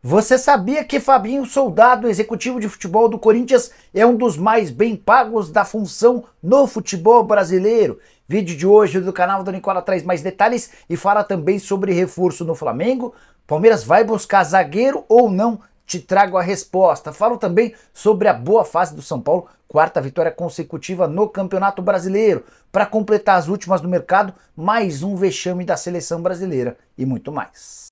Você sabia que Fabinho Soldado, executivo de futebol do Corinthians, é um dos mais bem pagos da função no futebol brasileiro? Vídeo de hoje do canal do Nicola traz mais detalhes e fala também sobre reforço no Flamengo. Palmeiras vai buscar zagueiro ou não? Te trago a resposta. Falo também sobre a boa fase do São Paulo, quarta vitória consecutiva no Campeonato Brasileiro. Para completar as últimas do mercado, mais um vexame da seleção brasileira e muito mais.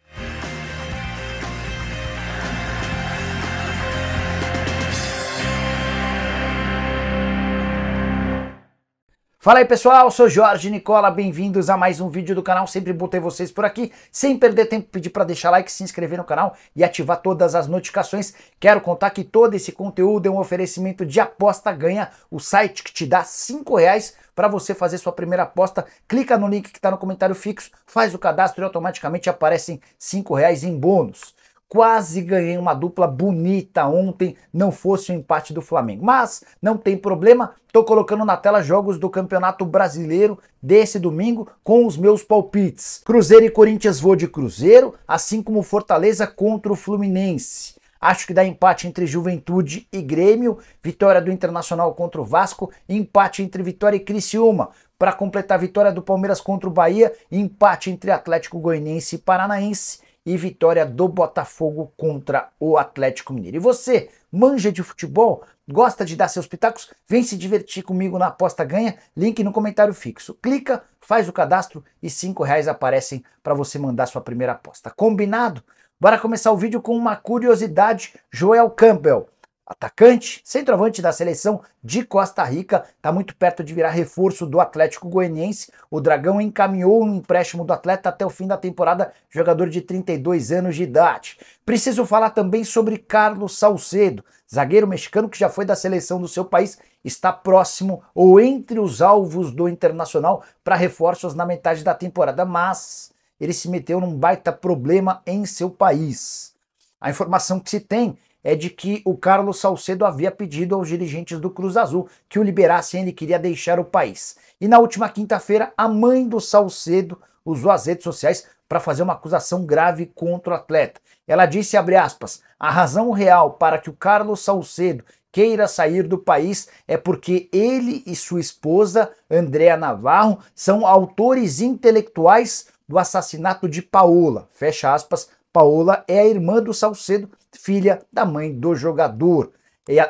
Fala aí pessoal, eu sou Jorge Nicola, bem-vindos a mais um vídeo do canal, sempre botei vocês por aqui, sem perder tempo, pedir para deixar like, se inscrever no canal e ativar todas as notificações. Quero contar que todo esse conteúdo é um oferecimento de Aposta Ganha, o site que te dá R$5 para você fazer sua primeira aposta. Clica no link que está no comentário fixo, faz o cadastro e automaticamente aparecem R$5 em bônus. Quase ganhei uma dupla bonita ontem, não fosse o empate do Flamengo. Mas não tem problema, tô colocando na tela jogos do Campeonato Brasileiro desse domingo com os meus palpites. Cruzeiro e Corinthians vou de Cruzeiro, assim como Fortaleza contra o Fluminense. Acho que dá empate entre Juventude e Grêmio, vitória do Internacional contra o Vasco, empate entre Vitória e Criciúma. Para completar a vitória do Palmeiras contra o Bahia, empate entre Atlético Goianiense e Paranaense. E vitória do Botafogo contra o Atlético Mineiro. E você, manja de futebol? Gosta de dar seus pitacos? Vem se divertir comigo na Aposta Ganha, link no comentário fixo. Clica, faz o cadastro e R$5 aparecem para você mandar sua primeira aposta. Combinado? Bora começar o vídeo com uma curiosidade. Joel Campbell, atacante, centroavante da seleção de Costa Rica, está muito perto de virar reforço do Atlético Goianiense. O Dragão encaminhou um empréstimo do atleta até o fim da temporada, jogador de 32 anos de idade. Preciso falar também sobre Carlos Salcedo, zagueiro mexicano que já foi da seleção do seu país, está próximo ou entre os alvos do Internacional para reforços na metade da temporada, mas ele se meteu num baita problema em seu país. A informação que se tem é de que o Carlos Salcedo havia pedido aos dirigentes do Cruz Azul que o liberassem, ele queria deixar o país. E na última quinta-feira, a mãe do Salcedo usou as redes sociais para fazer uma acusação grave contra o atleta. Ela disse, abre aspas, a razão real para que o Carlos Salcedo queira sair do país é porque ele e sua esposa, Andréa Navarro, são autores intelectuais do assassinato de Paola, fecha aspas. Paola é a irmã do Salcedo, filha da mãe do jogador.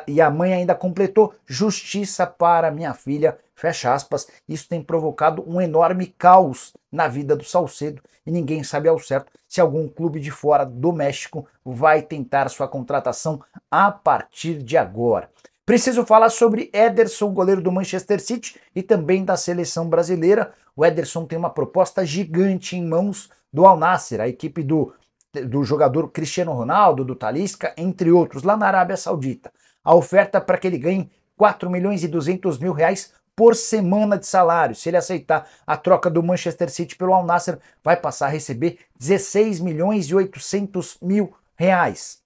E a mãe ainda completou, justiça para minha filha, fecha aspas. Isso tem provocado um enorme caos na vida do Salcedo e ninguém sabe ao certo se algum clube de fora do México vai tentar sua contratação a partir de agora. Preciso falar sobre Ederson, goleiro do Manchester City e também da seleção brasileira. O Ederson tem uma proposta gigante em mãos do Al Nassr, a equipe do jogador Cristiano Ronaldo, do Talisca, entre outros, lá na Arábia Saudita. A oferta para que ele ganhe R$4.200.000 por semana de salário. Se ele aceitar a troca do Manchester City pelo Al Nassr, vai passar a receber R$16.800.000.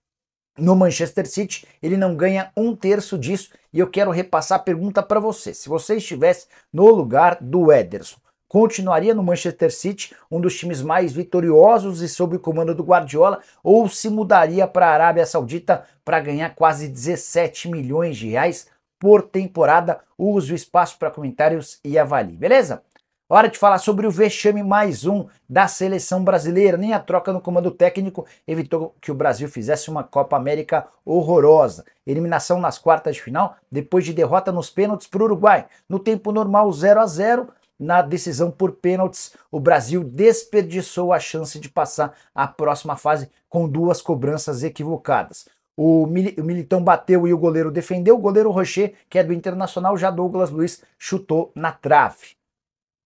No Manchester City, ele não ganha um terço disso e eu quero repassar a pergunta para você. Se você estivesse no lugar do Ederson, continuaria no Manchester City, um dos times mais vitoriosos e sob o comando do Guardiola, ou se mudaria para a Arábia Saudita para ganhar quase R$17 milhões por temporada? Use o espaço para comentários e avalie, beleza? Hora de falar sobre o vexame mais um da seleção brasileira. Nem a troca no comando técnico evitou que o Brasil fizesse uma Copa América horrorosa. Eliminação nas quartas de final, depois de derrota nos pênaltis para o Uruguai. No tempo normal, 0-0. Na decisão por pênaltis, o Brasil desperdiçou a chance de passar à próxima fase com duas cobranças equivocadas. O Militão bateu e o goleiro defendeu. O goleiro Rocher, que é do Internacional, já Douglas Luiz chutou na trave.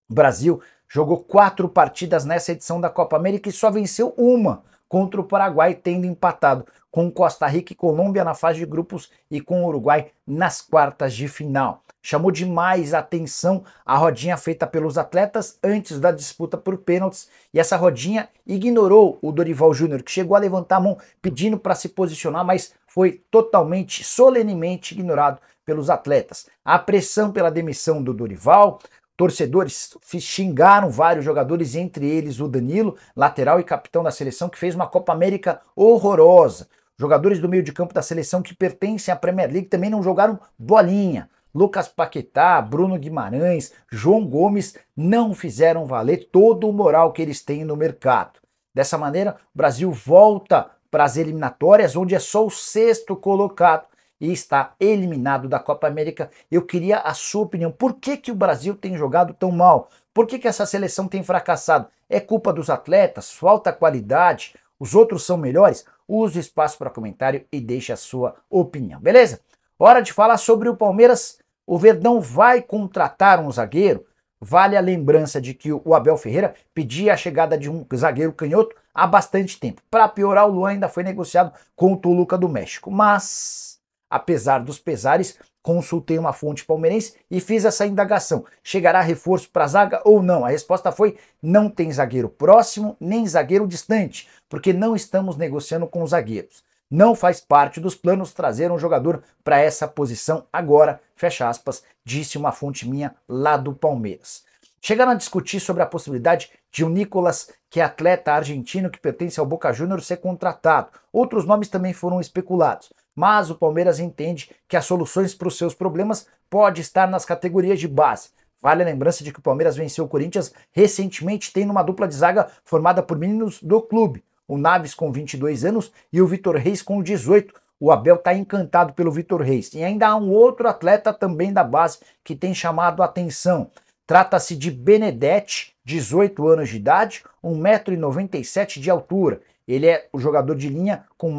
O Brasil jogou 4 partidas nessa edição da Copa América e só venceu uma contra o Paraguai, tendo empatado com Costa Rica e Colômbia na fase de grupos e com o Uruguai nas quartas de final. Chamou demais a atenção a rodinha feita pelos atletas antes da disputa por pênaltis e essa rodinha ignorou o Dorival Júnior, que chegou a levantar a mão pedindo para se posicionar, mas foi totalmente, solenemente ignorado pelos atletas. A pressão pela demissão do Dorival Torcedores xingaram vários jogadores, entre eles o Danilo, lateral e capitão da seleção, que fez uma Copa América horrorosa. Jogadores do meio de campo da seleção que pertencem à Premier League também não jogaram bolinha. Lucas Paquetá, Bruno Guimarães, João Gomes não fizeram valer todo o moral que eles têm no mercado. Dessa maneira, o Brasil volta para as eliminatórias, onde é só o 6º colocado e está eliminado da Copa América. Eu queria a sua opinião. Por que o Brasil tem jogado tão mal? Por que essa seleção tem fracassado? É culpa dos atletas? Falta qualidade? Os outros são melhores? Use o espaço para comentário e deixe a sua opinião, beleza? Hora de falar sobre o Palmeiras. O Verdão vai contratar um zagueiro? Vale a lembrança de que o Abel Ferreira pedia a chegada de um zagueiro canhoto há bastante tempo. Para piorar, o Luan ainda foi negociado com o Toluca do México. Mas, apesar dos pesares, consultei uma fonte palmeirense e fiz essa indagação. Chegará reforço para a zaga ou não? A resposta foi: não tem zagueiro próximo nem zagueiro distante, porque não estamos negociando com os zagueiros. Não faz parte dos planos trazer um jogador para essa posição agora, fecha aspas, disse uma fonte minha lá do Palmeiras. Chegaram a discutir sobre a possibilidade de o Nicolas, que é atleta argentino que pertence ao Boca Juniors, ser contratado. Outros nomes também foram especulados, mas o Palmeiras entende que as soluções para os seus problemas pode estar nas categorias de base. Vale a lembrança de que o Palmeiras venceu o Corinthians recentemente, tendo uma dupla de zaga formada por meninos do clube. O Naves com 22 anos e o Vitor Reis com 18. O Abel está encantado pelo Vitor Reis. E ainda há um outro atleta também da base que tem chamado a atenção. Trata-se de Benedetti, 18 anos de idade, 1,97 m de altura. Ele é o jogador de linha com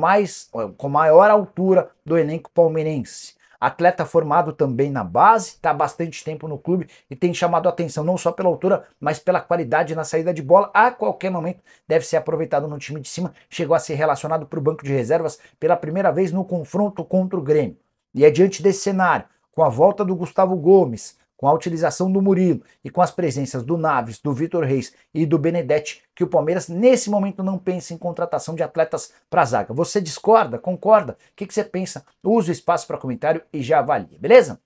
maior altura do elenco palmeirense. Atleta formado também na base, está há bastante tempo no clube e tem chamado a atenção não só pela altura, mas pela qualidade na saída de bola. A qualquer momento deve ser aproveitado no time de cima. Chegou a ser relacionado para o banco de reservas pela primeira vez no confronto contra o Grêmio. E é diante desse cenário, com a volta do Gustavo Gomes, com a utilização do Murilo e com as presenças do Naves, do Vitor Reis e do Benedetti, que o Palmeiras nesse momento não pensa em contratação de atletas para a zaga. Você discorda? Concorda? O que você pensa? Use o espaço para comentário e já avalie, beleza?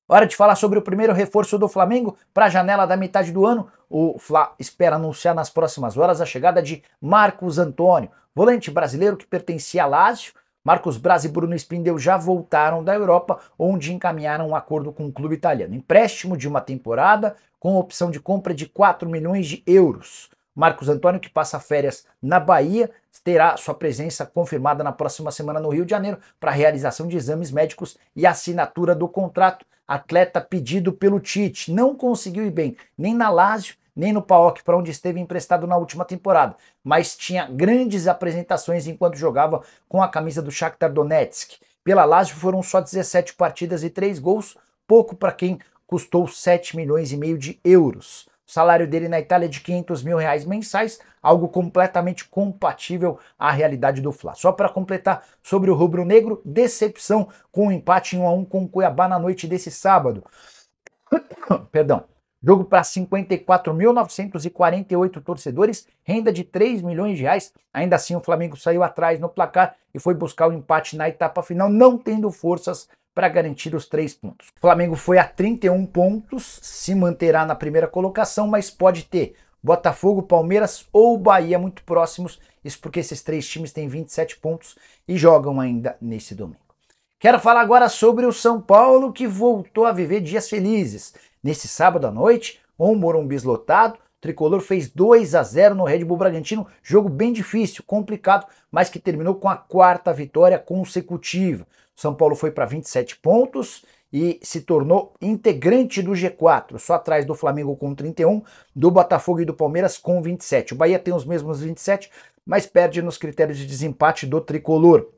Hora de falar sobre o primeiro reforço do Flamengo para a janela da metade do ano. O Fla espera anunciar nas próximas horas a chegada de Marcos Antônio, volante brasileiro que pertencia a Lazio. Marcos Braz e Bruno Spindel já voltaram da Europa, onde encaminharam um acordo com o clube italiano. Empréstimo de uma temporada, com opção de compra de 4 milhões de euros. Marcos Antônio, que passa férias na Bahia, terá sua presença confirmada na próxima semana no Rio de Janeiro para a realização de exames médicos e assinatura do contrato. Atleta pedido pelo Tite, não conseguiu ir bem nem na Lazio, nem no PAOK, para onde esteve emprestado na última temporada, mas tinha grandes apresentações enquanto jogava com a camisa do Shakhtar Donetsk. Pela Lazio foram só 17 partidas e 3 gols, pouco para quem custou 7,5 milhões de euros. O salário dele na Itália é de 500 mil reais mensais, algo completamente compatível à realidade do Fla. Só para completar sobre o rubro-negro, decepção com o empate em 1-1 com o Cuiabá na noite desse sábado. Perdão. Jogo para 54.948 torcedores, renda de 3 milhões de reais. Ainda assim, o Flamengo saiu atrás no placar e foi buscar o empate na etapa final, não tendo forças para garantir os 3 pontos. O Flamengo foi a 31 pontos, se manterá na primeira colocação, mas pode ter Botafogo, Palmeiras ou Bahia muito próximos. Isso porque esses 3 times têm 27 pontos e jogam ainda nesse domingo. Quero falar agora sobre o São Paulo, que voltou a viver dias felizes. Nesse sábado à noite, com o Morumbi lotado, o Tricolor fez 2-0 no Red Bull Bragantino, jogo bem difícil, complicado, mas que terminou com a 4ª vitória consecutiva. O São Paulo foi para 27 pontos e se tornou integrante do G4, só atrás do Flamengo com 31, do Botafogo e do Palmeiras com 27. O Bahia tem os mesmos 27, mas perde nos critérios de desempate do Tricolor.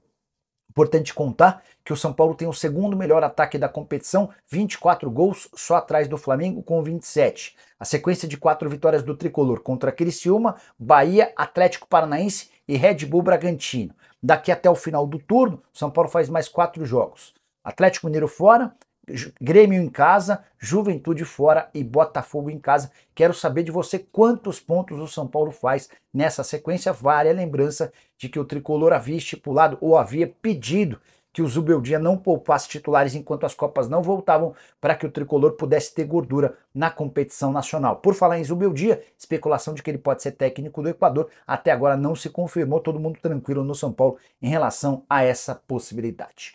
Importante contar que o São Paulo tem o 2º melhor ataque da competição, 24 gols, só atrás do Flamengo com 27. A sequência de 4 vitórias do Tricolor contra Criciúma, Bahia, Atlético Paranaense e Red Bull Bragantino. Daqui até o final do turno, o São Paulo faz mais 4 jogos. Atlético Mineiro fora, Grêmio em casa, Juventude fora e Botafogo em casa. Quero saber de você quantos pontos o São Paulo faz nessa sequência. Vale a lembrança de que o Tricolor havia estipulado ou havia pedido que o Zubeldia não poupasse titulares enquanto as Copas não voltavam para que o tricolor pudesse ter gordura na competição nacional. Por falar em Zubeldia, especulação de que ele pode ser técnico do Equador, até agora não se confirmou, todo mundo tranquilo no São Paulo em relação a essa possibilidade.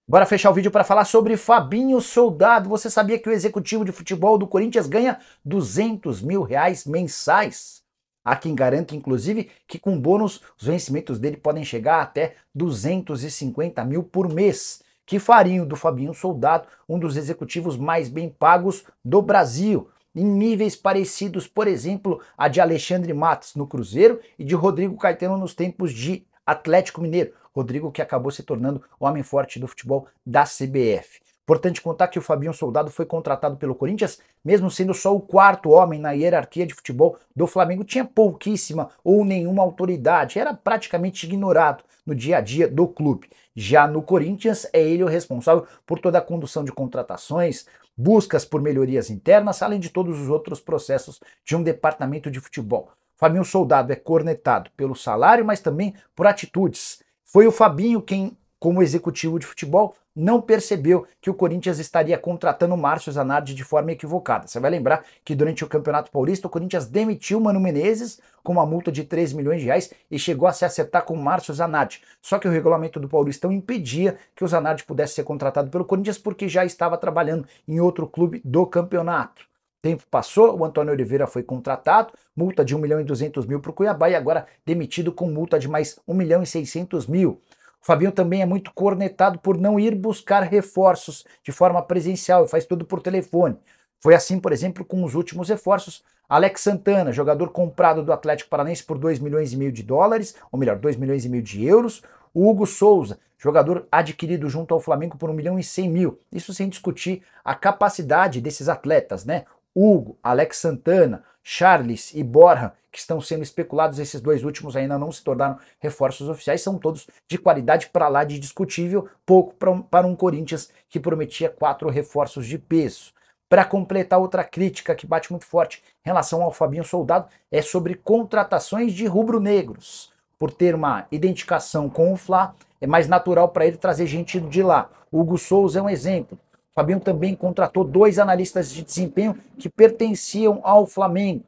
Bora fechar o vídeo para falar sobre Fabinho Soldado. Você sabia que o executivo de futebol do Corinthians ganha R$200 mil mensais? Há quem garante, inclusive, que com bônus os vencimentos dele podem chegar até 250 mil por mês, que fariam do Fabinho Soldado um dos executivos mais bem pagos do Brasil, em níveis parecidos, por exemplo, a de Alexandre Matos no Cruzeiro e de Rodrigo Caetano nos tempos de Atlético Mineiro. Rodrigo que acabou se tornando o homem forte do futebol da CBF. Importante contar que o Fabinho Soldado foi contratado pelo Corinthians, mesmo sendo só o quarto homem na hierarquia de futebol do Flamengo, tinha pouquíssima ou nenhuma autoridade, era praticamente ignorado no dia a dia do clube. Já no Corinthians, é ele o responsável por toda a condução de contratações, buscas por melhorias internas, além de todos os outros processos de um departamento de futebol. Fabinho Soldado é cornetado pelo salário, mas também por atitudes. Foi o Fabinho quem, como executivo de futebol, não percebeu que o Corinthians estaria contratando o Márcio Zanardi de forma equivocada. Você vai lembrar que durante o Campeonato Paulista o Corinthians demitiu o Mano Menezes com uma multa de 3 milhões de reais e chegou a se acertar com o Márcio Zanardi. Só que o regulamento do Paulistão impedia que o Zanardi pudesse ser contratado pelo Corinthians porque já estava trabalhando em outro clube do campeonato. Tempo passou, o Antônio Oliveira foi contratado, multa de 1.200.000 para o Cuiabá e agora demitido com multa de mais 1.600.000. O Fabinho também é muito cornetado por não ir buscar reforços de forma presencial, faz tudo por telefone. Foi assim, por exemplo, com os últimos reforços. Alex Santana, jogador comprado do Atlético Paranaense por 2,5 milhões de dólares, ou melhor, 2,5 milhões de euros. O Hugo Souza, jogador adquirido junto ao Flamengo por 1.100.000. Isso sem discutir a capacidade desses atletas, né? Hugo, Alex Santana, Charles e Borja, que estão sendo especulados, esses dois últimos ainda não se tornaram reforços oficiais, são todos de qualidade para lá de discutível, pouco para um Corinthians que prometia 4 reforços de peso. Para completar, outra crítica que bate muito forte em relação ao Fabinho Soldado é sobre contratações de rubro-negros. Por ter uma identificação com o Fla, é mais natural para ele trazer gente de lá. Hugo Souza é um exemplo. Fabinho também contratou 2 analistas de desempenho que pertenciam ao Flamengo.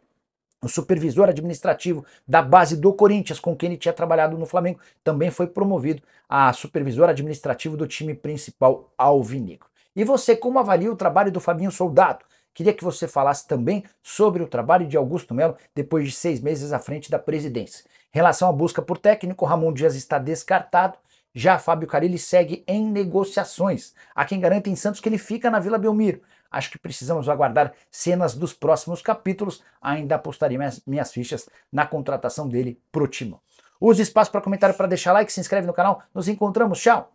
O supervisor administrativo da base do Corinthians, com quem ele tinha trabalhado no Flamengo, também foi promovido a supervisor administrativo do time principal alvinegro. E você, como avalia o trabalho do Fabinho Soldado? Queria que você falasse também sobre o trabalho de Augusto Melo depois de 6 meses à frente da presidência. Em relação à busca por técnico, Ramon Dias está descartado. Já Fábio Carille segue em negociações. Há quem garanta em Santos que ele fica na Vila Belmiro. Acho que precisamos aguardar cenas dos próximos capítulos. Ainda apostaria minhas fichas na contratação dele pro Timão. Use espaço para comentário, para deixar like, se inscreve no canal. Nos encontramos. Tchau!